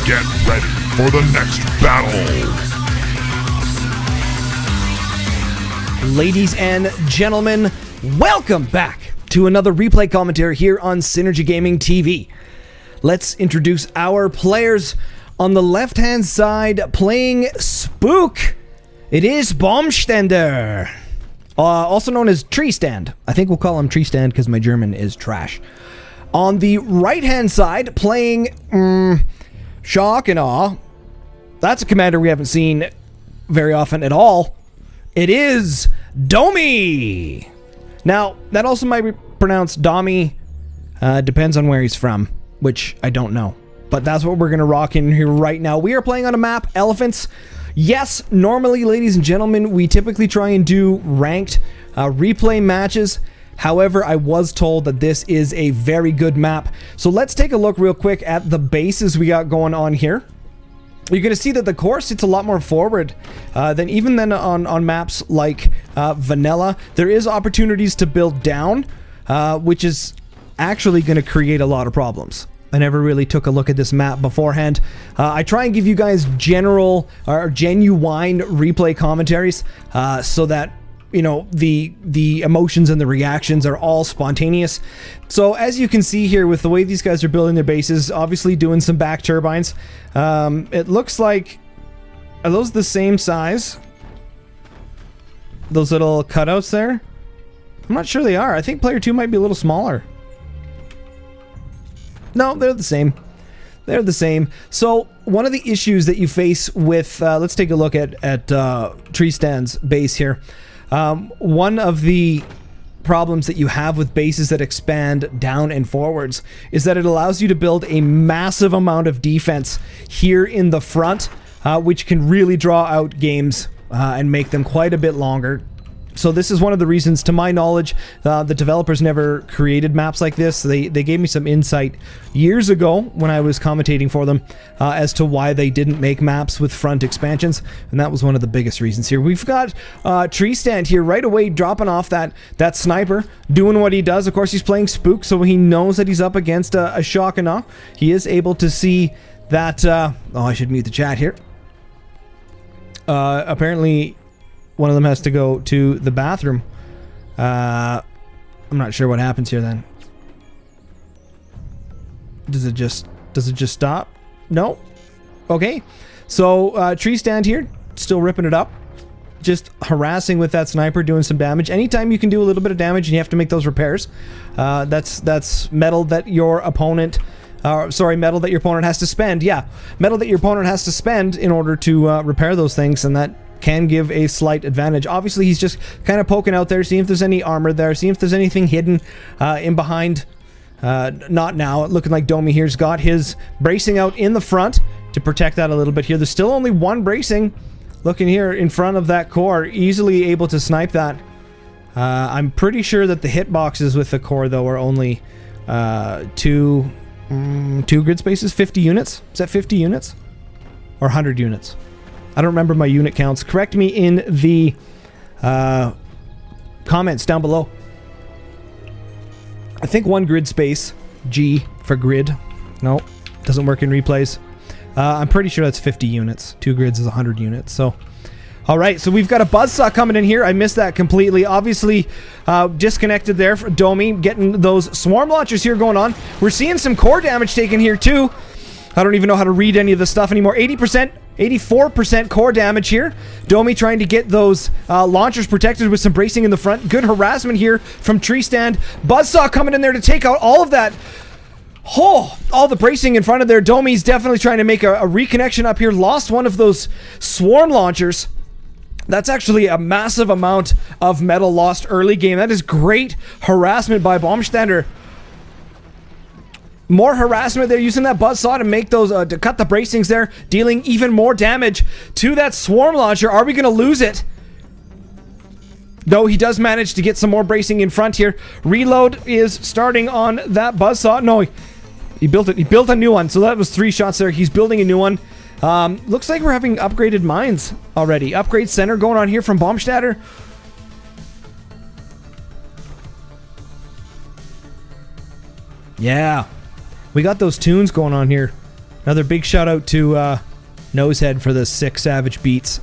Get ready for the next battle. Ladies and gentlemen, welcome back to another replay commentary here on Synergy Gaming TV. Let's introduce our players. On the left-hand side, playing Spook, it is Baumstaender, also known as Tree Stand. I think we'll call him Tree Stand because my German is trash. On the right-hand side, playing Shock and Awe. That's a commander we haven't seen very often at all. It is Domy. Now, that also might be pronounced Domy. Depends on where he's from, which I don't know. But that's what we're going to rock in here right now. We are playing on a map, Elephants. Yes, normally, ladies and gentlemen, we typically try and do ranked replay matches. However, I was told that this is a very good map. So let's take a look real quick at the bases we got going on here. You're going to see that the core sits a lot more forward than on maps like Vanilla. There is opportunities to build down, which is actually going to create a lot of problems. I never really took a look at this map beforehand. I try and give you guys general or genuine replay commentaries so that, you know, the emotions and the reactions are all spontaneous. So as you can see here with the way these guys are building their bases, obviously doing some back turbines. It looks like, are those the same size? Those little cutouts there? I'm not sure they are. I think player 2 might be a little smaller. No, they're the same. They're the same. So one of the issues that you face with, let's take a look at Tree Stand's base here. One of the problems that you have with bases that expand down and forwards is that it allows you to build a massive amount of defense here in the front, which can really draw out games and make them quite a bit longer. So this is one of the reasons, to my knowledge, the developers never created maps like this. They gave me some insight years ago when I was commentating for them as to why they didn't make maps with front expansions, and that was one of the biggest reasons here. We've got Tree Stand here right away dropping off that sniper, doing what he does. Of course, he's playing Spook, so he knows that he's up against a Shock and Awe. He is able to see that... oh, I should mute the chat here. Apparently... one of them has to go to the bathroom. I'm not sure what happens here then. Does it just stop? No. Okay. So Tree Stand here, still ripping it up. Just harassing with that sniper, doing some damage. Anytime you can do a little bit of damage and you have to make those repairs, that's metal that your opponent... metal that your opponent has to spend. Yeah, metal that your opponent has to spend in order to repair those things, and that can give a slight advantage. Obviously, he's just kind of poking out there, seeing if there's any armor there, seeing if there's anything hidden in behind. Not now. Looking like Domy here's got his bracing out in the front to protect that a little bit here. There's still only one bracing looking here in front of that core, easily able to snipe that. I'm pretty sure that the hitboxes with the core, though, are only two grid spaces, 50 units. Is that 50 units? Or 100 units? I don't remember my unit counts. Correct me in the comments down below. I think one grid space, G for grid. No, doesn't work in replays. I'm pretty sure that's 50 units. 2 grids is 100 units. So, all right. So we've got a buzzsaw coming in here. I missed that completely. Obviously, disconnected there for Domy, getting those swarm launchers here going on. We're seeing some core damage taken here too. I don't even know how to read any of this stuff anymore. 80%, 84% core damage here. Domy trying to get those launchers protected with some bracing in the front. Good harassment here from Tree Stand. Buzzsaw coming in there to take out all of that. Oh, all the bracing in front of there. Domy's definitely trying to make a reconnection up here. Lost one of those swarm launchers. That's actually a massive amount of metal lost early game. That is great harassment by Baumstaender. More harassment there, using that buzzsaw to make those, to cut the bracings there, dealing even more damage to that swarm launcher. Are we going to lose it? No, he does manage to get some more bracing in front here. Reload is starting on that buzzsaw. No, he built it. He built a new one. So that was 3 shots there. He's building a new one. Looks like we're having upgraded mines already. Upgrade center going on here from Baumstaender. Yeah. We got those tunes going on here. Another big shout out to Nosehead for the 6 savage beats.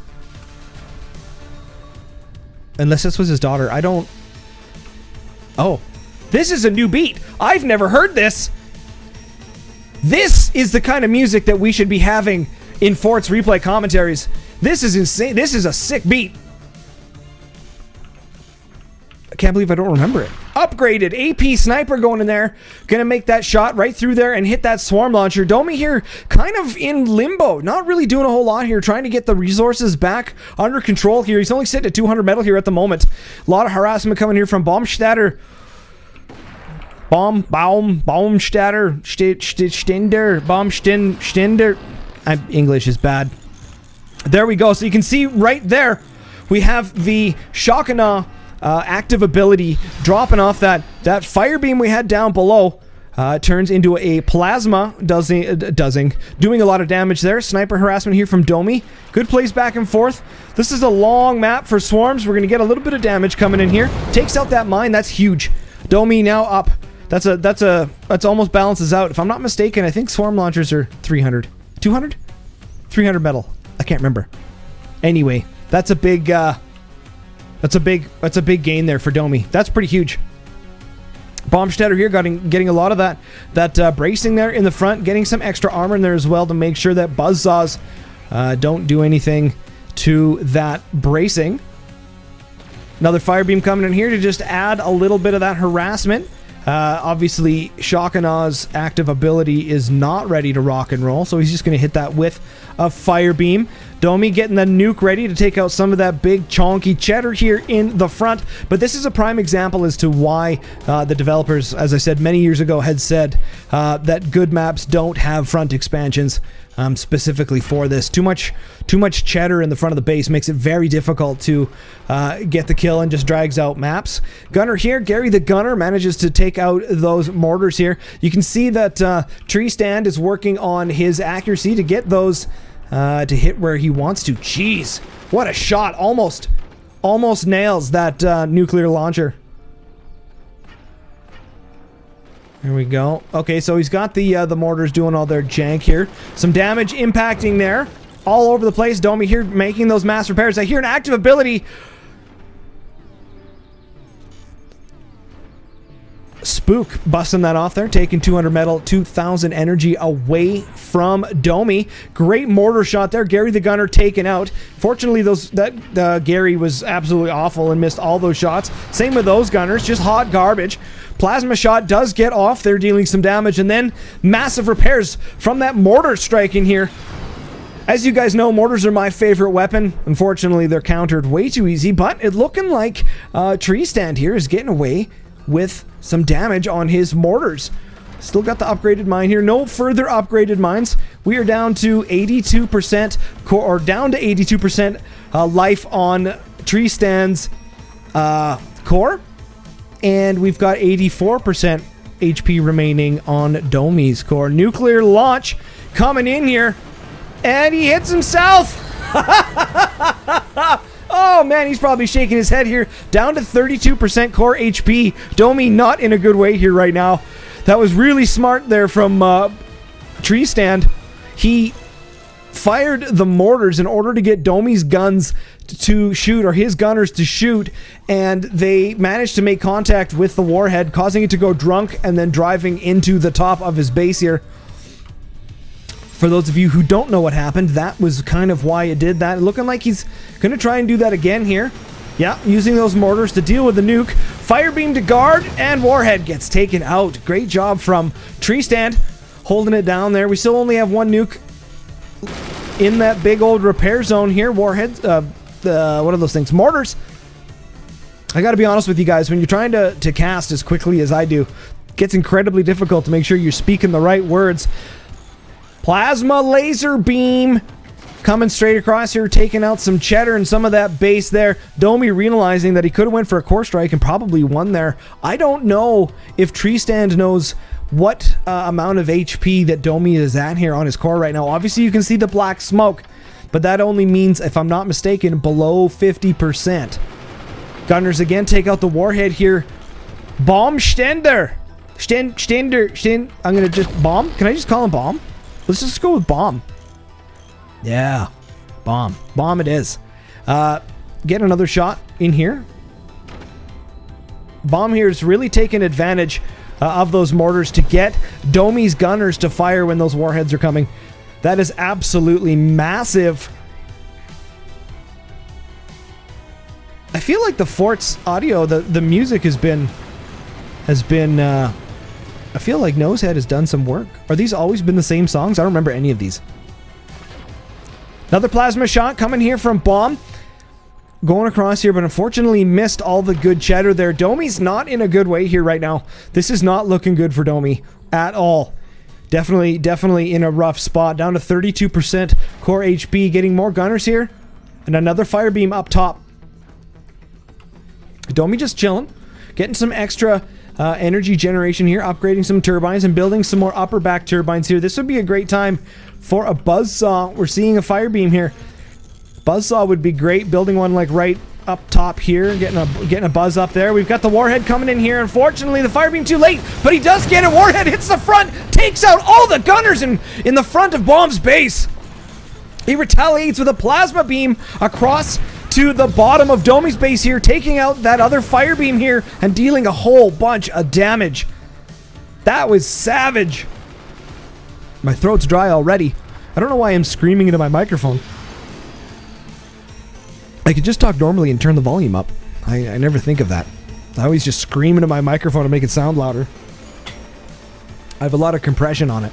Unless this was his daughter. I don't... Oh. This is a new beat. I've never heard this. This is the kind of music that we should be having in Fort's replay commentaries. This is insane. This is a sick beat. I can't believe I don't remember it. Upgraded AP sniper going in there. Gonna make that shot right through there and hit that swarm launcher. Domy here kind of in limbo. Not really doing a whole lot here. Trying to get the resources back under control here. He's only sitting at 200 metal here at the moment. A lot of harassment coming here from BaumstaenderTTV. BaumstaenderTTV. English is bad. There we go. So you can see right there, we have the Shock and Awe active ability dropping off that fire beam we had down below. Turns into a plasma, doing a lot of damage there. Sniper harassment here from Domy. Good plays back and forth. This is a long map for swarms. We're going to get a little bit of damage coming in here. Takes out that mine. That's huge. Domy now up. That's almost balances out. If I'm not mistaken, I think swarm launchers are 300. 200? 300 metal. I can't remember. Anyway, that's a big gain there for Domy. That's pretty huge. Baumstaender here getting a lot of that bracing there in the front, getting some extra armor in there as well to make sure that buzzsaws don't do anything to that bracing. Another fire beam coming in here to just add a little bit of that harassment. Obviously, Shock and Awe's active ability is not ready to rock and roll, so he's just going to hit that with a fire beam. Domy getting the nuke ready to take out some of that big chonky cheddar here in the front. But this is a prime example as to why the developers, as I said many years ago, had said that good maps don't have front expansions. Specifically for this. Too much cheddar in the front of the base makes it very difficult to get the kill and just drags out maps. Gunner here, Gary the Gunner manages to take out those mortars here. You can see that Tree Stand is working on his accuracy to get those to hit where he wants to. Jeez, what a shot. Almost nails that nuclear launcher. There we go. Okay, so he's got the mortars doing all their jank here. Some damage impacting there. All over the place. Domy here making those mass repairs. I hear an active ability. Spook busting that off there. Taking 200 metal, 2,000 energy away from Domy. Great mortar shot there. Gary the Gunner taken out. Fortunately, Gary was absolutely awful and missed all those shots. Same with those gunners. Just hot garbage. Plasma shot does get off. They're dealing some damage. And then massive repairs from that mortar strike in here. As you guys know, mortars are my favorite weapon. Unfortunately, they're countered way too easy. But it looking like Tree Stand here is getting away with some damage on his mortars. Still got the upgraded mine here. No further upgraded mines. We are down to 82% core, or down to 82% life on Tree Stand's core. And we've got 84% HP remaining on Domy's core. Nuclear launch coming in here. And he hits himself. Oh, man, he's probably shaking his head here. Down to 32% core HP. Domy not in a good way here right now. That was really smart there from Tree Stand. He fired the mortars in order to get Domy's guns to shoot, or his gunners to shoot, and they managed to make contact with the warhead, causing it to go drunk and then driving into the top of his base here. For those of you who don't know what happened, that was kind of why it did that. Looking like he's going to try and do that again here. Yeah, using those mortars to deal with the nuke. Fire beam to guard, and warhead gets taken out. Great job from Tree Stand, holding it down there. We still only have one nuke in that big old repair zone here. Warheads, what are those things? Mortars. I got to be honest with you guys, when you're trying to cast as quickly as I do, it gets incredibly difficult to make sure you're speaking the right words. Plasma laser beam coming straight across here, taking out some cheddar and some of that base there. Domy realizing that he could have went for a core strike and probably won there. I don't know if Tree Stand knows what amount of HP that Domy is at here on his core right now. Obviously, you can see the black smoke, but that only means, if I'm not mistaken, below 50%. Gunners again take out the warhead here. Baumstaender. I'm going to just Baum. Can I just call him Baum? Let's just go with bomb. Yeah, bomb. Bomb it is. Get another shot in here. Bomb here is really taking advantage of those mortars to get Domy's gunners to fire when those warheads are coming. That is absolutely massive. I feel like the fort's audio, the music has been I feel like Nosehead has done some work. Are these always been the same songs? I don't remember any of these. Another plasma shot coming here from Bomb. Going across here, but unfortunately missed all the good cheddar there. Domy's not in a good way here right now. This is not looking good for Domy at all. Definitely in a rough spot. Down to 32% core HP. Getting more gunners here. And another fire beam up top. Domy just chilling. Getting some extra energy generation here. Upgrading some turbines and building some more upper back turbines here. This would be a great time for a buzzsaw. We're seeing a fire beam here. Buzzsaw would be great. Building one like right up top here. Getting a buzz up there. We've got the warhead coming in here. Unfortunately, the fire beam too late, but he does get it. Warhead hits the front. Takes out all the gunners in the front of Bomb's base. He retaliates with a plasma beam across to the bottom of Domy's base here, taking out that other fire beam here and dealing a whole bunch of damage. That was savage. My throat's dry already. I don't know why I'm screaming into my microphone. I could just talk normally and turn the volume up. I never think of that. I always just scream into my microphone to make it sound louder. I have a lot of compression on it.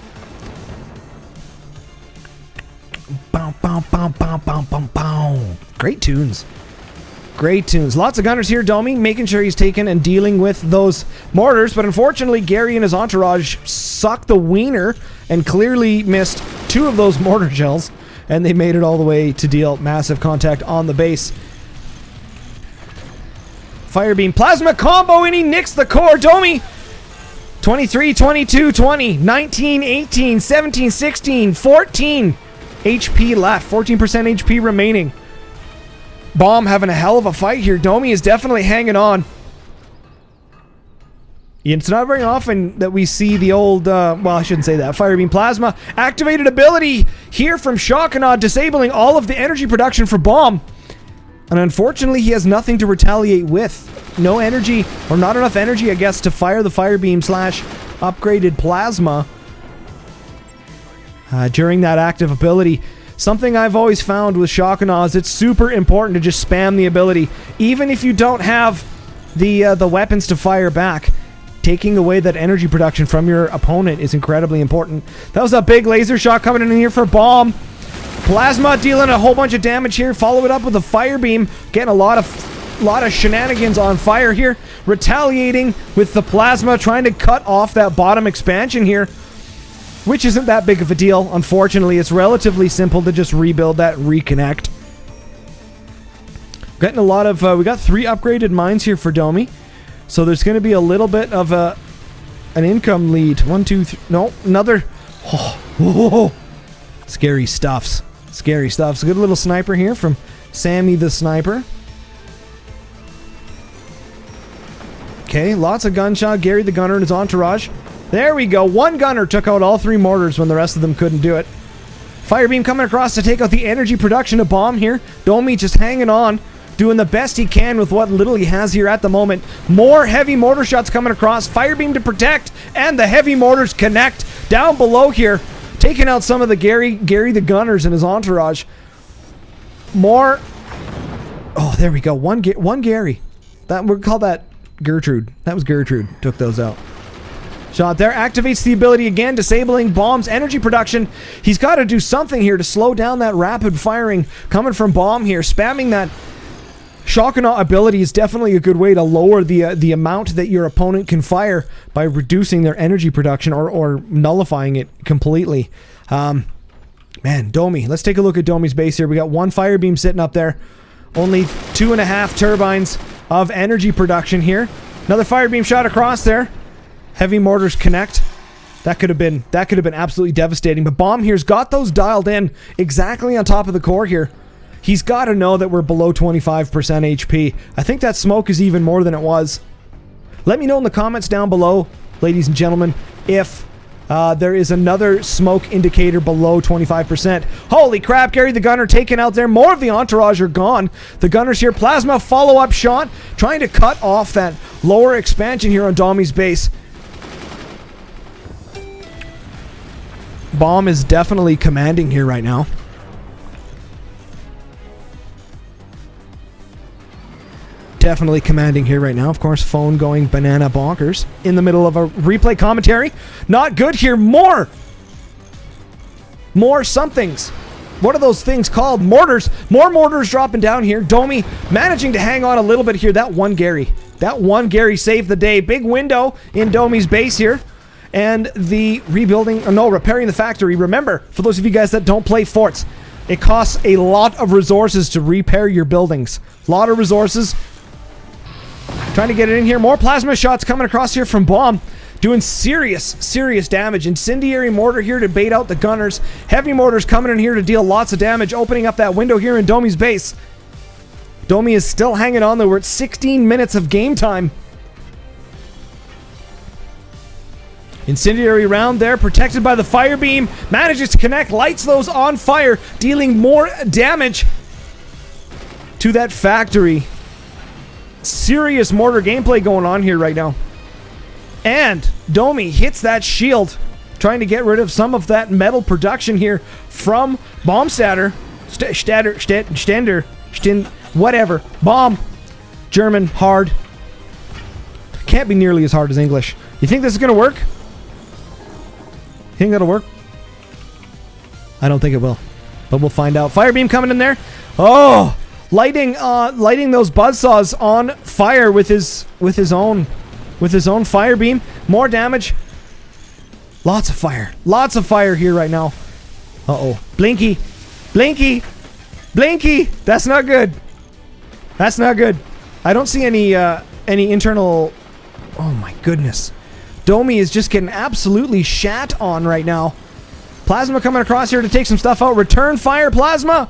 Bow, bow, bow, bow, bow, bow, bow. Great tunes. Great tunes. Lots of gunners here, Domy, making sure he's taking and dealing with those mortars, but unfortunately Gary and his entourage sucked the wiener and clearly missed 2 of those mortar shells, and they made it all the way to deal massive contact on the base. Firebeam plasma combo, and he nicks the core. Domy 23, 22, 20, 19, 18, 17, 16, 14 HP left. 14% HP remaining. Bomb having a hell of a fight here. Domy is definitely hanging on. It's not very often that we see the old, well, I shouldn't say that. Firebeam Plasma. Activated ability here from Shockanaw, disabling all of the energy production for Bomb. And unfortunately, he has nothing to retaliate with. No energy, or not enough energy, I guess, to fire the Firebeam slash upgraded Plasma during that active ability. Something I've always found with Shockanaw is it's super important to just spam the ability. Even if you don't have the weapons to fire back. Taking away that energy production from your opponent is incredibly important. That was a big laser shot coming in here for Bomb. Plasma dealing a whole bunch of damage here. Follow it up with a fire beam. Getting a lot of shenanigans on fire here. Retaliating with the Plasma, trying to cut off that bottom expansion here, which isn't that big of a deal. Unfortunately, it's relatively simple to just rebuild that, reconnect. Getting a lot of, we got 3 upgraded mines here for Domy. So there's going to be a little bit of an income lead. 1, 2, 3. No, another. Oh, whoa. Scary stuffs. Scary stuffs. A good little sniper here from Sammy the Sniper. Okay, lots of gunshot. Gary the Gunner and his entourage. There we go. 1 gunner took out all 3 mortars when the rest of them couldn't do it. Firebeam coming across to take out the energy production of Bomb here. Domy just hanging on. Doing the best he can with what little he has here at the moment. More heavy mortar shots coming across. Firebeam to protect. And the heavy mortars connect. Down below here. Taking out some of the Gary the Gunners and his entourage. More. Oh, there we go. One Gary. We'll call that Gertrude. That was Gertrude. Took those out. Shot there. Activates the ability again. Disabling Bomb's energy production. He's got to do something here to slow down that rapid firing coming from Bomb here. Spamming that Shockanaw ability is definitely a good way to lower the amount that your opponent can fire by reducing their energy production or nullifying it completely. Man, Domy. Let's take a look at Domy's base here. We got 1 fire beam sitting up there. Only 2.5 turbines of energy production here. Another fire beam shot across there. Heavy mortars connect. That could have been absolutely devastating. But Bomb here's got those dialed in exactly on top of the core here. He's got to know that we're below 25% HP. I think that smoke is even more than it was. Let me know in the comments down below, ladies and gentlemen, if There is another smoke indicator below 25%. Holy crap, Gary the Gunner taken out there. More of the entourage are gone. The Gunners here. Plasma follow-up shot. Trying to cut off that lower expansion here on Domy's base. Baum is definitely commanding here right now. Definitely commanding here right now. Of course, phone going banana bonkers in the middle of a replay commentary. Not good here. More somethings. What are those things called? Mortars. More mortars dropping down here. Domy managing to hang on a little bit here. That one Gary saved the day. Big window in Domy's base here. And the repairing the factory. Remember, for those of you guys that don't play forts, it costs a lot of resources to repair your buildings. A lot of resources. Trying to get it in here. More plasma shots coming across here from Baum. Doing serious damage. Incendiary mortar here to bait out the gunners. Heavy mortars coming in here to deal lots of damage. Opening up that window here in Domy's base. Domy is still hanging on though. We're at 16 minutes of game time. Incendiary round there. Protected by the fire beam. Manages to connect. Lights those on fire. Dealing more damage to that factory. Serious mortar gameplay going on here right now. And Domy hits that shield, trying to get rid of some of that metal production here from Baumstaender. Whatever. Baum. German. Hard. Can't be nearly as hard as English. You think this is going to work? You think that'll work? I don't think it will. But we'll find out. Firebeam coming in there. Oh! Lighting those buzzsaws on fire with his own fire beam. More damage. Lots of fire here right now. Blinky. That's not good. I don't see any internal. Oh my goodness. Domy is just getting absolutely shat on right now. Plasma coming across here to take some stuff out. Return fire plasma.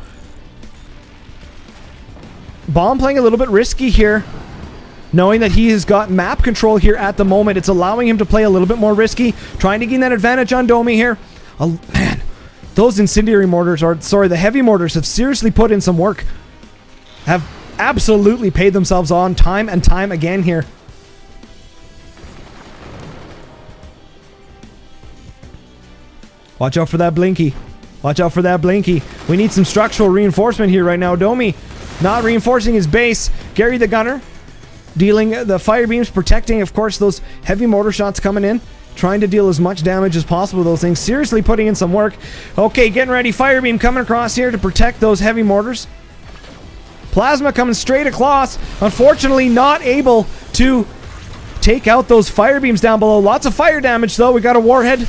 Baum playing a little bit risky here, knowing that he has got map control here at the moment. It's allowing him to play a little bit more risky, trying to gain that advantage on Domy here. Oh, man, those incendiary mortars, the heavy mortars have seriously put in some work. Have absolutely paid themselves on time and time again here. Watch out for that Blinky. We need some structural reinforcement here right now. Domy not reinforcing his base. Gary the Gunner dealing the fire beams, protecting, of course, those heavy mortar shots coming in. Trying to deal as much damage as possible with those things. Seriously putting in some work. Okay, getting ready. Fire beam coming across here to protect those heavy mortars. Plasma coming straight across. Unfortunately, not able to take out those fire beams down below. Lots of fire damage, though. We got a warhead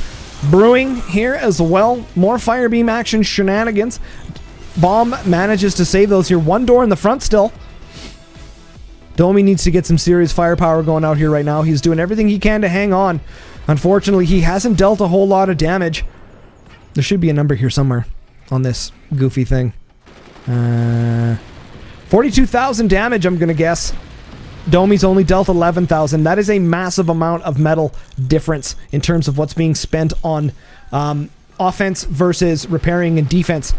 brewing here as well. More fire beam action shenanigans. Baum manages to save those here. One door in the front still. Domy needs to get some serious firepower going out here right now. He's doing everything he can to hang on. Unfortunately, he hasn't dealt a whole lot of damage. There should be a number here somewhere on this goofy thing. 42,000 damage, I'm going to guess. Domy's only dealt 11,000. That is a massive amount of metal difference in terms of what's being spent on offense versus repairing and defense.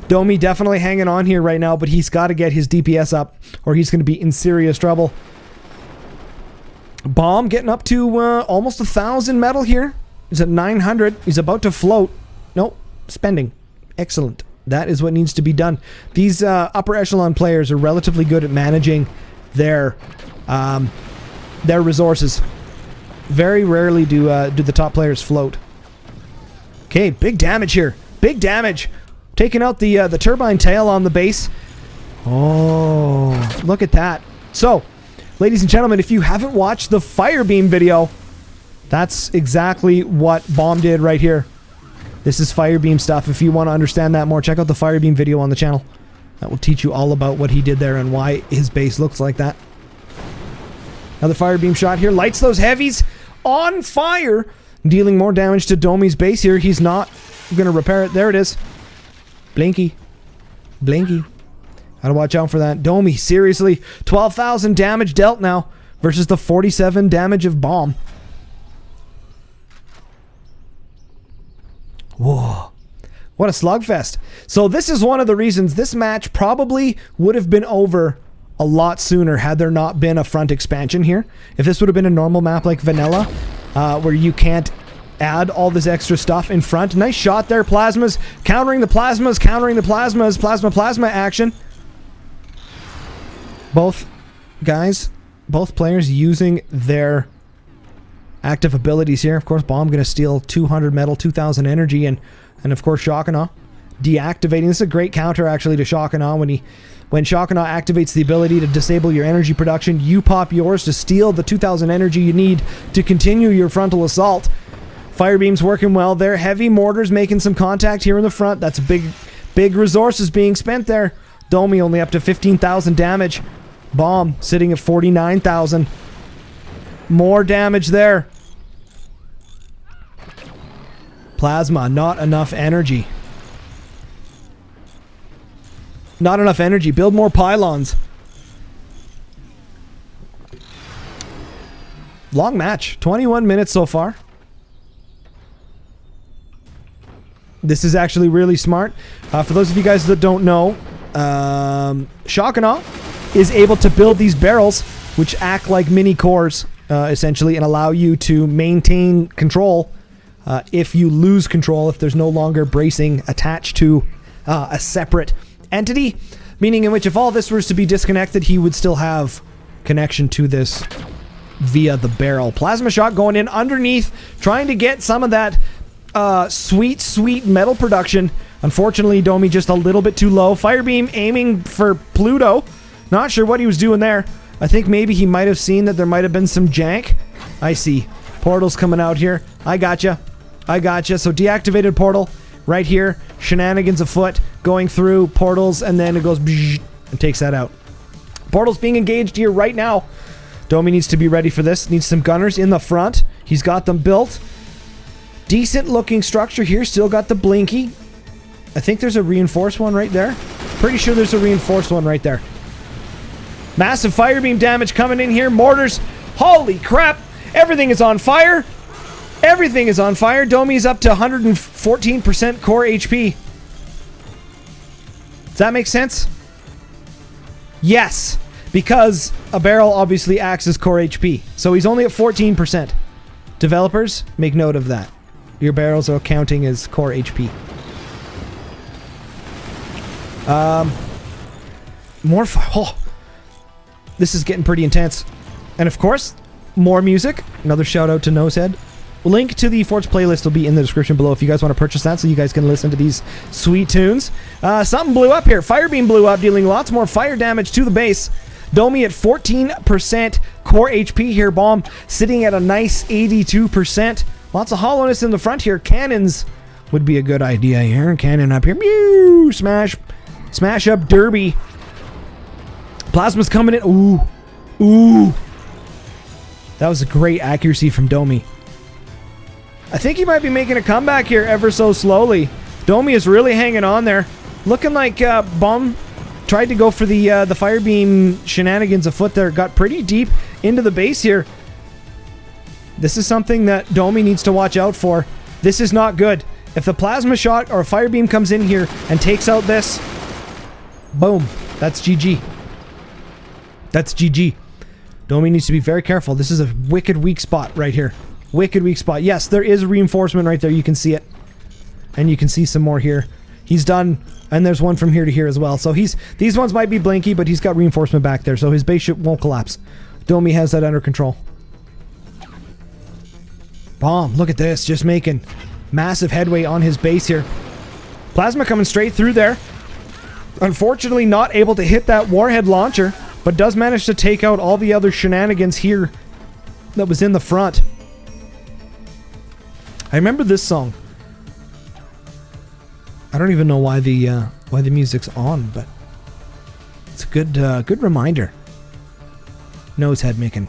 Domy definitely hanging on here right now, but he's got to get his DPS up or he's going to be in serious trouble. Baum getting up to almost 1,000 metal here. He's at 900. He's about to float. Nope. Spending. Excellent. That is what needs to be done. These upper echelon players are relatively good at managing their resources. Very rarely do the top players float. Okay, big damage here. Big damage. Taking out the turbine tail on the base. Oh, look at that. So, ladies and gentlemen, if you haven't watched the Firebeam video, that's exactly what Baum did right here. This is Firebeam stuff. If you want to understand that more, check out the Firebeam video on the channel. That will teach you all about what he did there and why his base looks like that. Another Firebeam shot here. Lights those heavies on fire. Dealing more damage to Domy's base here. He's not going to repair it. There it is. Blinky. Blinky. Gotta watch out for that. Domy, seriously. 12,000 damage dealt now versus the 47 damage of Baum. Whoa. What a slugfest. So this is one of the reasons this match probably would have been over a lot sooner had there not been a front expansion here. If this would have been a normal map like Vanilla, where you can't add all this extra stuff in front. Nice shot there, Plasmas. Countering the Plasmas, countering the Plasmas. Plasma action. Both guys, both players using their active abilities here. Of course, Baum going to steal 200 metal, 2,000 energy, and of course, Shockanaw deactivating. This is a great counter, actually, to Shockanaw. When Shockanaw activates the ability to disable your energy production, you pop yours to steal the 2,000 energy you need to continue your frontal assault. Firebeam's working well there. Heavy mortars making some contact here in the front. That's big resources being spent there. Domy only up to 15,000 damage. Baum sitting at 49,000. More damage there. Plasma, not enough energy. Not enough energy. Build more pylons. Long match. 21 minutes so far. This is actually really smart. For those of you guys that don't know, Shockanaw is able to build these barrels, which act like mini cores, essentially, and allow you to maintain control if you lose control, if there's no longer bracing attached to a separate entity, meaning in which if all this was to be disconnected, he would still have connection to this via the barrel. Plasma shot going in underneath, trying to get some of that sweet metal production. Unfortunately, Domy just a little bit too low. Firebeam aiming for Pluto. Not sure what he was doing there. I think maybe he might have seen that there might have been some jank. I see. Portal's coming out here. I gotcha. So deactivated portal right here. Shenanigans afoot. Going through portals, and then it goes and takes that out. Portal's being engaged here right now. Domy needs to be ready for this. Needs some gunners in the front. He's got them built. Decent looking structure here. Still got the blinky. I think there's a reinforced one right there. Pretty sure there's a reinforced one right there. Massive firebeam damage coming in here. Mortars. Holy crap. Everything is on fire. Everything is on fire. Domy's up to 114% core HP. Does that make sense? Yes. Because a barrel obviously acts as core HP. So he's only at 14%. Developers, make note of that. Your barrels are counting as core HP. More oh, this is getting pretty intense. And of course, more music. Another shout out to Nosehead. Link to the Forts playlist will be in the description below if you guys want to purchase that so you guys can listen to these sweet tunes. Something blew up here. Firebeam blew up, dealing lots more fire damage to the base. Domy at 14% core HP here. Baum sitting at a nice 82%. Lots of hollowness in the front here. Cannons would be a good idea here. Cannon up here. Mew! Smash up Derby. Plasma's coming in. Ooh. That was a great accuracy from Domy. I think he might be making a comeback here ever so slowly. Domy is really hanging on there. Looking like Baum tried to go for the firebeam shenanigans afoot there. Got pretty deep into the base here. This is something that Domy needs to watch out for. This is not good. If the plasma shot or a firebeam comes in here and takes out this, boom. That's GG. That's GG. Domy needs to be very careful. This is a wicked weak spot right here. Wicked weak spot. Yes, there is a reinforcement right there. You can see it. And you can see some more here. He's done. And there's one from here to here as well. So these ones might be blinky, but he's got reinforcement back there. So his base ship won't collapse. Domy has that under control. Baum, look at this. Just making massive headway on his base here. Plasma coming straight through there. Unfortunately not able to hit that warhead launcher, but does manage to take out all the other shenanigans here that was in the front. I remember this song. I don't even know why the music's on, but it's a good reminder. Nosehead making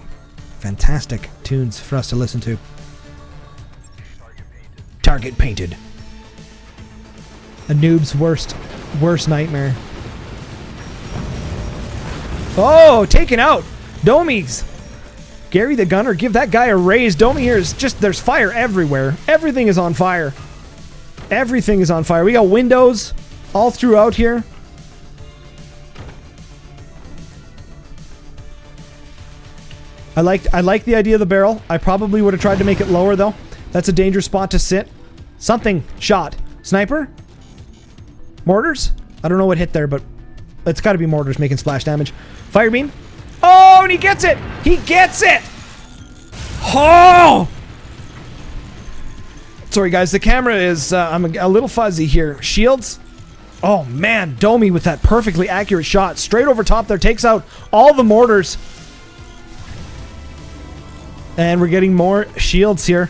fantastic tunes for us to listen to. Target painted. A noob's worst nightmare. Oh, taken out. Domy's. Gary the Gunner, give that guy a raise. Domy here is just, there's fire everywhere. Everything is on fire. Everything is on fire. We got windows all throughout here. I like the idea of the barrel. I probably would have tried to make it lower though. That's a dangerous spot to sit. Something shot. Sniper? Mortars? I don't know what hit there, but it's got to be mortars making splash damage. Fire beam. Oh, and he gets it! He gets it! Oh! Sorry guys, the camera is, I'm a little fuzzy here. Shields. Oh man, Domy with that perfectly accurate shot. Straight over top there, takes out all the mortars. And we're getting more shields here.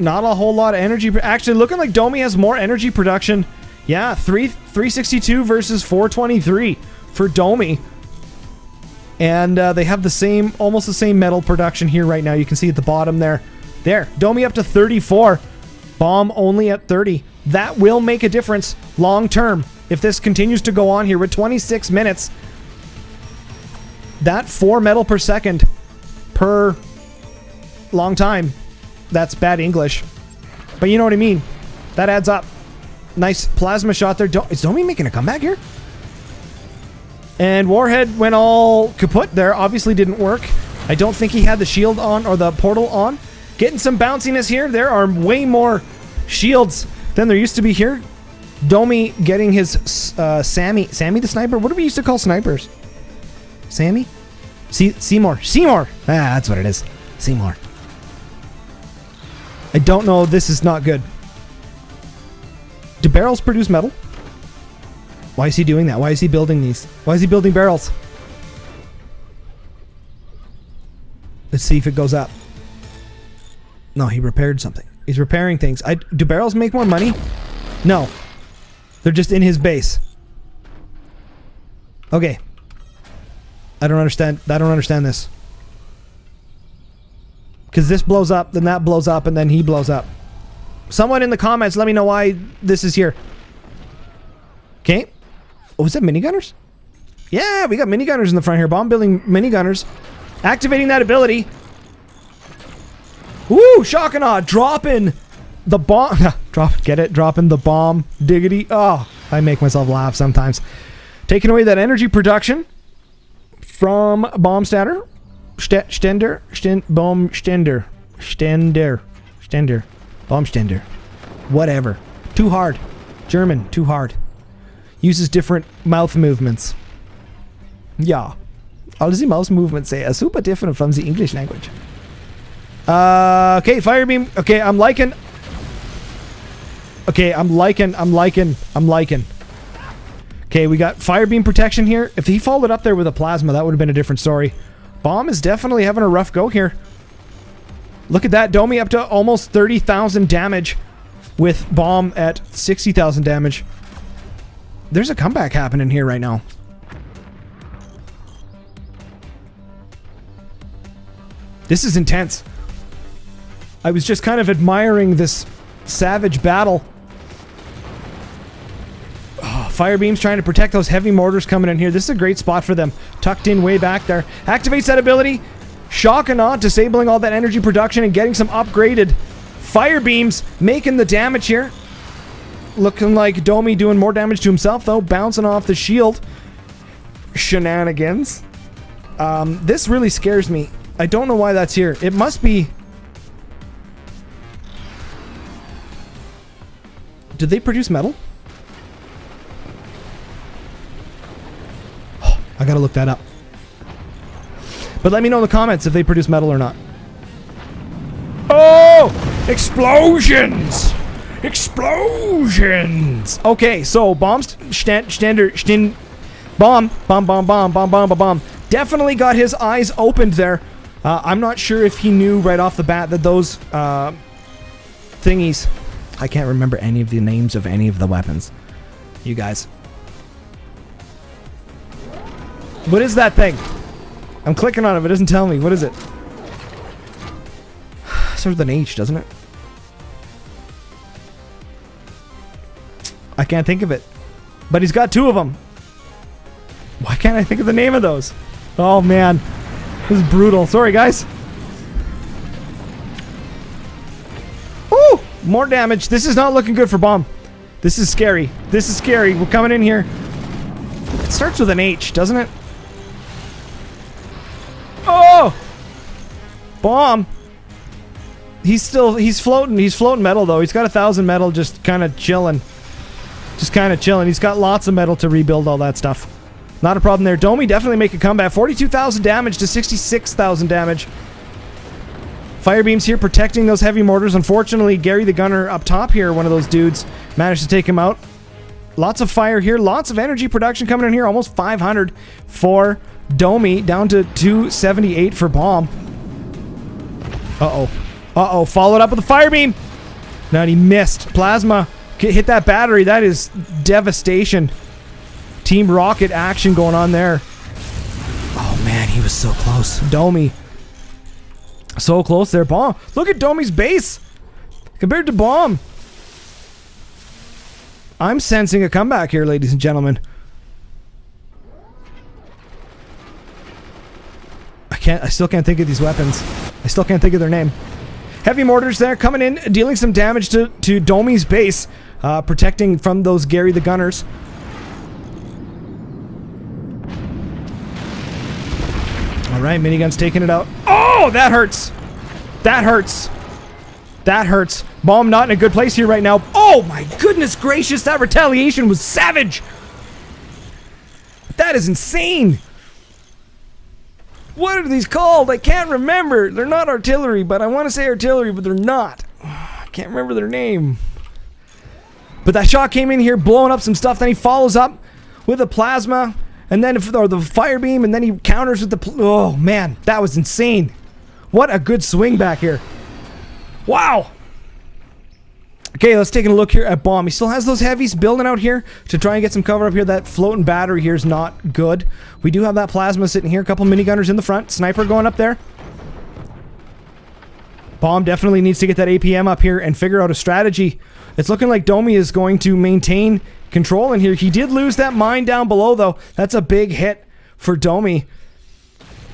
Not a whole lot of energy. Actually, looking like Domy has more energy production. Yeah, 362 versus 423 for Domy. And they have the same, almost the same metal production here right now. You can see at the bottom there. There, Domy up to 34. Baum only at 30. That will make a difference long term if this continues to go on here with 26 minutes. That 4 metal per second per long time. That's bad English. But you know what I mean. That adds up. Nice plasma shot there. Is Domy making a comeback here? And Warhead went all kaput there. Obviously didn't work. I don't think he had the shield on or the portal on. Getting some bounciness here. There are way more shields than there used to be here. Domy getting his Sammy the sniper. What do we used to call snipers? Sammy? Seymour. Ah, that's what it is. Seymour. I don't know. This is not good. Do barrels produce metal? Why is he doing that? Why is he building these? Why is he building barrels? Let's see if it goes up. No, he repaired something. He's repairing things. Do barrels make more money? No. They're just in his base. Okay. I don't understand this. Because this blows up, then that blows up, and then he blows up. Someone in the comments, let me know why this is here. Okay. Oh, is that minigunners? Yeah, we got minigunners in the front here. Bomb building minigunners. Activating that ability. Woo! Shock and awe. Dropping the bomb. Get it? Dropping the bomb. Diggity. Oh, I make myself laugh sometimes. Taking away that energy production from Baumstaender. Baumstaender. Whatever. Too hard. German. Too hard. Uses different mouth movements. Ja. All the mouth movements are super different from the English language. Okay, fire beam. Okay, I'm liking. Okay, we got fire beam protection here. If he followed up there with a plasma, that would have been a different story. Baum is definitely having a rough go here. Look at that. Domy up to almost 30,000 damage with Baum at 60,000 damage. There's a comeback happening here right now. This is intense. I was just kind of admiring this savage battle. Oh, fire beams trying to protect those heavy mortars coming in here. This is a great spot for them. Tucked in way back there. Activates that ability. Shock and awe, disabling all that energy production and getting some upgraded fire beams, making the damage here. Looking like Domy doing more damage to himself, though. Bouncing off the shield. Shenanigans. This really scares me. I don't know why that's here. It must be... Did they produce metal? Oh, I gotta look that up. But let me know in the comments if they produce metal or not. Oh! Explosions! Explosions! Okay, so Baum. Definitely got his eyes opened there. I'm not sure if he knew right off the bat that those thingies... I can't remember any of the names of any of the weapons. You guys. What is that thing? I'm clicking on it, but it doesn't tell me. What is it? Starts with an H, doesn't it? I can't think of it. But he's got 2 of them. Why can't I think of the name of those? Oh, man. This is brutal. Sorry, guys. More damage. This is not looking good for Baum. This is scary. This is scary. We're coming in here. It starts with an H, doesn't it? Oh! Baum. He's floating. He's floating metal, though. He's got 1,000 metal just kind of chilling. Just kind of chilling. He's got lots of metal to rebuild all that stuff. Not a problem there. Domy definitely make a comeback. 42,000 damage to 66,000 damage. Fire beams here protecting those heavy mortars. Unfortunately, Gary the Gunner up top here, one of those dudes, managed to take him out. Lots of fire here. Lots of energy production coming in here. Almost 500 for Domy. Down to 278 for Baum. Uh-oh. Uh-oh. Followed up with a fire beam. No, he missed. Plasma hit that battery. That is devastation. Team Rocket action going on there. Oh, man. He was so close. Domy. So close there. Baum. Look at Domy's base compared to Baum. I'm sensing a comeback here, ladies and gentlemen. I still can't think of these weapons. I still can't think of their name. Heavy mortars there coming in, dealing some damage to Domy's base, protecting from those Gary the Gunners. All right, minigun's taking it out. Oh, that hurts. That hurts. That hurts. Baum not in a good place here right now. Oh my goodness gracious, that retaliation was savage. That is insane. What are these called? I can't remember. They're not artillery, but I want to say artillery, but they're not. I can't remember their name. But that shot came in here, blowing up some stuff. Then he follows up with a plasma, and then or the fire beam, and then he counters with the... Oh, man. That was insane. What a good swing back here. Wow. Okay, let's take a look here at Baum. He still has those heavies building out here to try and get some cover up here. That floating battery here is not good. We do have that plasma sitting here. A couple minigunners in the front. Sniper going up there. Baum definitely needs to get that APM up here and figure out a strategy. It's looking like Domy is going to maintain control in here. He did lose that mine down below, though. That's a big hit for Domy.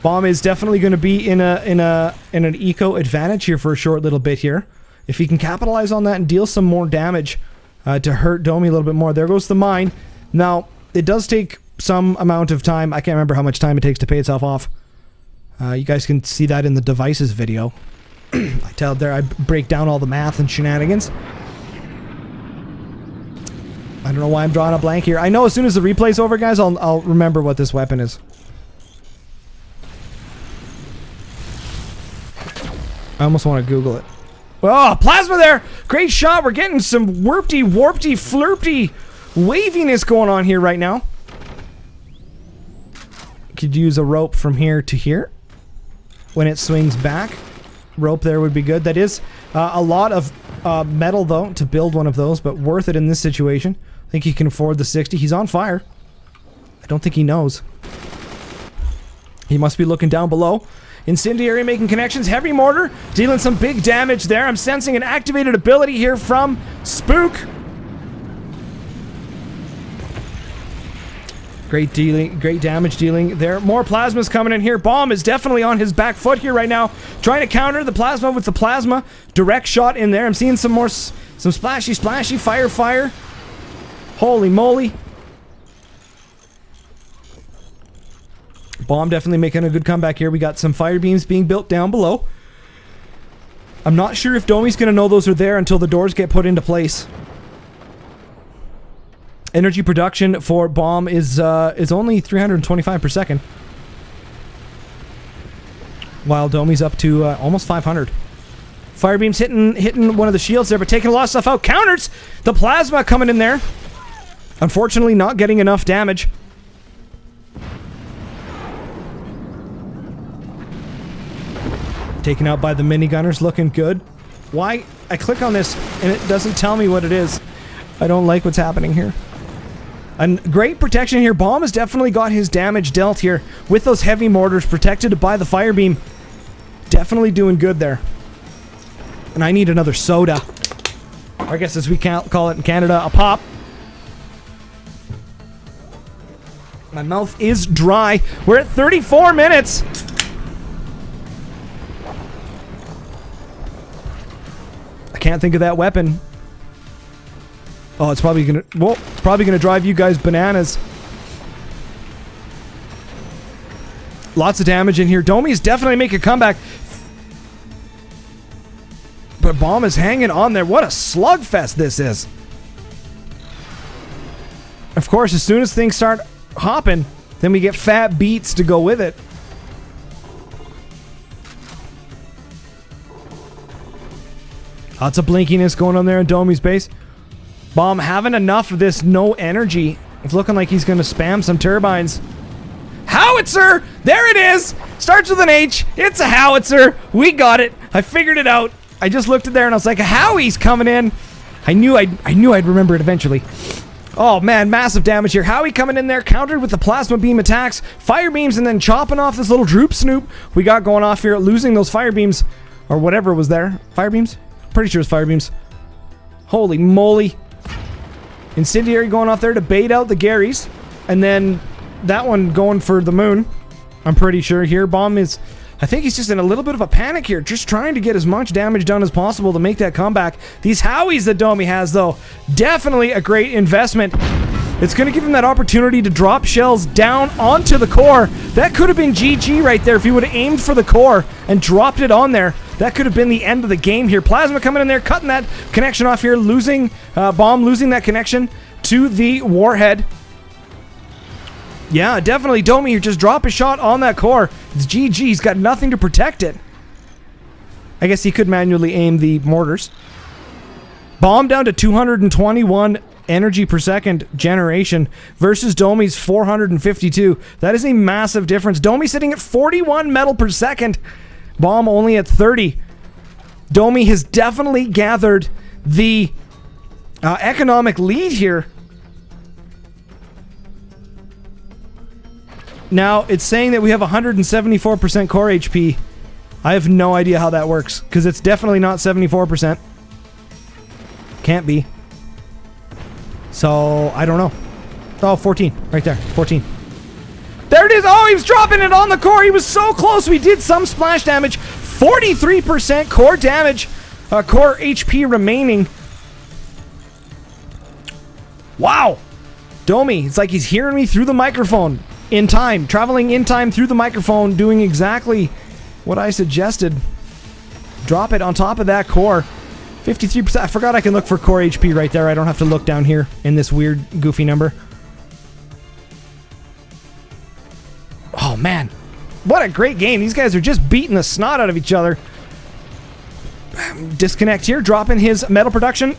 Baum is definitely going to be in an eco advantage here for a short little bit here. If he can capitalize on that and deal some more damage to hurt Domy a little bit more. There goes the mine. Now, it does take some amount of time. I can't remember how much time it takes to pay itself off. You guys can see that in the devices video. I break down all the math and shenanigans. I don't know why I'm drawing a blank here. I know as soon as the replay's over, guys, I'll remember what this weapon is. I almost want to Google it. Oh, plasma there! Great shot. We're getting some warpty, flirty waviness going on here right now. Could use a rope from here to here. When it swings back, rope there would be good. That is a lot of metal, though, to build one of those, but worth it in this situation. I think he can afford the 60. He's on fire. I don't think he knows. He must be looking down below. Incendiary making connections. Heavy mortar dealing some big damage there. I'm sensing an activated ability here from Spook. Great damage dealing there. More plasmas coming in here. Baum is definitely on his back foot here right now. Trying to counter the plasma with the plasma. Direct shot in there. I'm seeing some splashy fire. Holy moly. Baum definitely making a good comeback here. We got some fire beams being built down below. I'm not sure if Domy's going to know those are there until the doors get put into place. Energy production for Baum is only 325 per second. While Domy's up to almost 500. Fire beams hitting one of the shields there, but taking a lot of stuff out. Counters! The plasma coming in there. Unfortunately, not getting enough damage. Taken out by the minigunners, looking good. Why? I click on this and it doesn't tell me what it is. I don't like what's happening here. And great protection here. Baum has definitely got his damage dealt here with those heavy mortars protected by the fire beam. Definitely doing good there. And I need another soda. Or I guess as we call it in Canada, a pop. My mouth is dry. We're at 34 minutes. can't think of that weapon. Oh, it's probably gonna drive you guys bananas. Lots of damage in here. Domy's definitely making a comeback. But Baum is hanging on there. What a slugfest this is. Of course, as soon as things start hopping, then we get fat beats to go with it. Lots of blinkiness going on there in Domy's base. Baum having enough of this no energy. It's looking like he's going to spam some turbines. Howitzer! There it is! Starts with an H. It's a howitzer. We got it. I figured it out. I just looked at there and I was like, Howie's coming in. I knew I'd remember it eventually. Oh man, massive damage here. Howie coming in there, countered with the plasma beam attacks, fire beams, and then chopping off this little droop snoop we got going off here, losing those fire beams, or whatever was there. Fire beams? Pretty sure it's fire beams. Holy moly. Incendiary going off there to bait out the Garys, and then that one going for the moon. I'm pretty sure here. Baum is, I think he's just in a little bit of a panic here, just trying to get as much damage done as possible to make that comeback. These Howies that Domy has, though, definitely a great investment. It's going to give him that opportunity to drop shells down onto the core. That could have been GG right there if he would have aimed for the core and dropped it on there. That could have been the end of the game here. Plasma coming in there, cutting that connection off here, losing Baum, losing that connection to the warhead. Yeah, definitely Domy, you just drop a shot on that core. It's GG, he's got nothing to protect it. I guess he could manually aim the mortars. Baum down to 221 energy per second generation versus Domy's 452. That is a massive difference. Domy sitting at 41 metal per second. Baum only at 30. Domy has definitely gathered the economic lead here. Now, it's saying that we have 174% core HP. I have no idea how that works, because it's definitely not 74%. Can't be. So, I don't know. Oh, 14. Right there. 14. There it is! Oh, he was dropping it on the core! He was so close! We did some splash damage. 43% core damage. Core HP remaining. Wow! Domy, it's like he's hearing me through the microphone. In time, traveling in time through the microphone, doing exactly what I suggested. Drop it on top of that core. 53%. I forgot I can look for core HP right there. I don't have to look down here in this weird, goofy number. Oh, man. What a great game. These guys are just beating the snot out of each other. Disconnect here, dropping his metal production.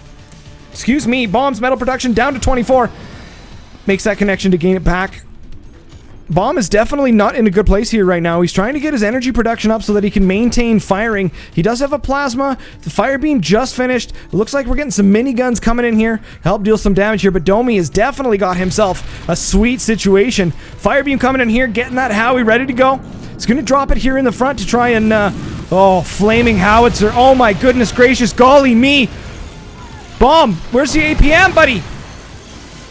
Excuse me, Baum's metal production down to 24. Makes that connection to gain it back. Baum is definitely not in a good place here right now. He's trying to get his energy production up so that he can maintain firing. He does have a plasma. The fire beam just finished. It looks like we're getting some miniguns coming in here. Help deal some damage here, but Domy has definitely got himself a sweet situation. Fire beam coming in here, getting that Howie ready to go. He's going to drop it here in the front to try and... oh, flaming howitzer. Oh my goodness gracious, golly me. Baum, where's the APM, buddy?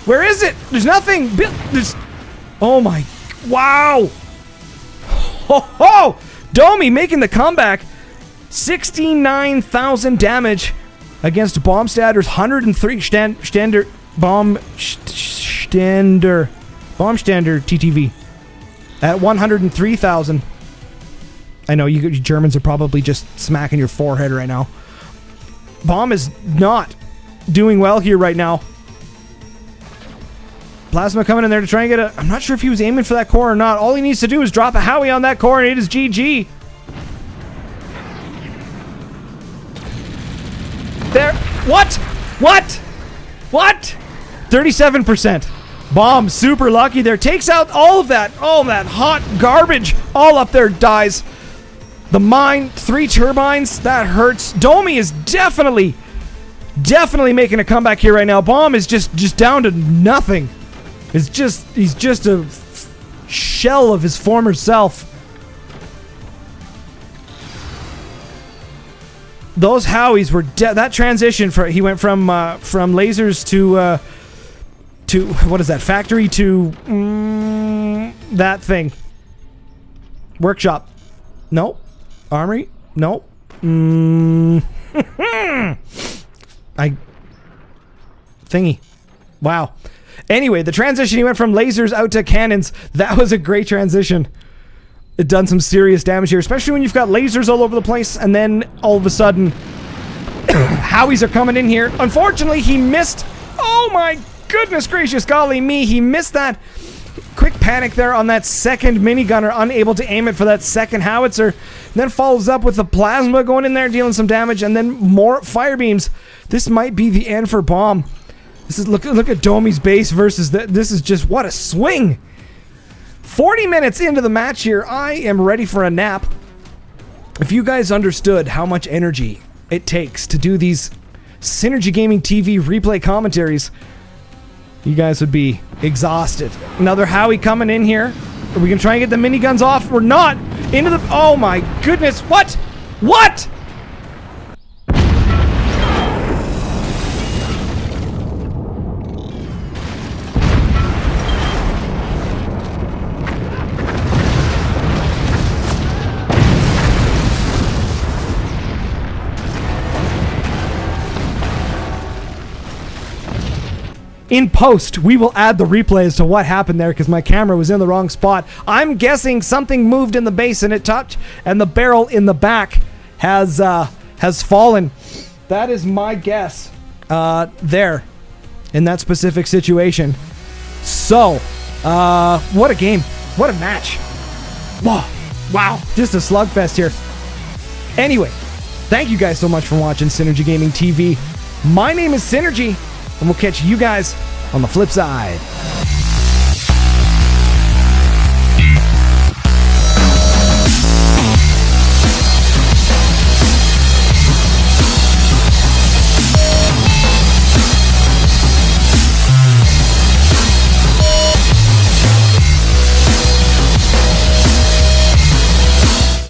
Where is it? There's nothing. There's... Oh my... Wow! Ho ho! Domy making the comeback. 69,000 damage against Baumstaender's 103 BaumstaenderTTV at 103,000. I know you Germans are probably just smacking your forehead right now. Baum is not doing well here right now. Plasma coming in there to try and get a... I'm not sure if he was aiming for that core or not. All he needs to do is drop a Howie on that core and it is GG. There... What? What? What? 37%. Baum, super lucky there. Takes out all of that. All that hot garbage. All up there dies. The mine, 3 turbines. That hurts. Domy is definitely making a comeback here right now. Baum is just down to nothing. He's just a shell of his former self. Those Howies were that transition he went from lasers to what is that, factory to that thing. Workshop. Nope. Armory. Nope. Thingy. Wow. Anyway, the transition, he went from lasers out to cannons. That was a great transition. It done some serious damage here, especially when you've got lasers all over the place, and then all of a sudden, Howies are coming in here. Unfortunately, he missed. Oh my goodness gracious, golly me. He missed that. Quick panic there on that second minigunner, unable to aim it for that second howitzer. Then follows up with the plasma going in there, dealing some damage, and then more fire beams. This might be the end for Baum. This is look at Domy's base versus this is just what a swing. 40 minutes into the match here, I am ready for a nap. If you guys understood how much energy it takes to do these Synergy Gaming TV replay commentaries, you guys would be exhausted. Another Howie coming in here. Are we gonna try and get the miniguns off? We're not. Into the. Oh my goodness! What? What? In post, we will add the replay as to what happened there because my camera was in the wrong spot. I'm guessing something moved in the base and it touched, and the barrel in the back has fallen. That is my guess there in that specific situation. So, what a game. What a match. Wow. Just a slugfest here. Anyway, thank you guys so much for watching Synergy Gaming TV. My name is Synergy. And we'll catch you guys on the flip side.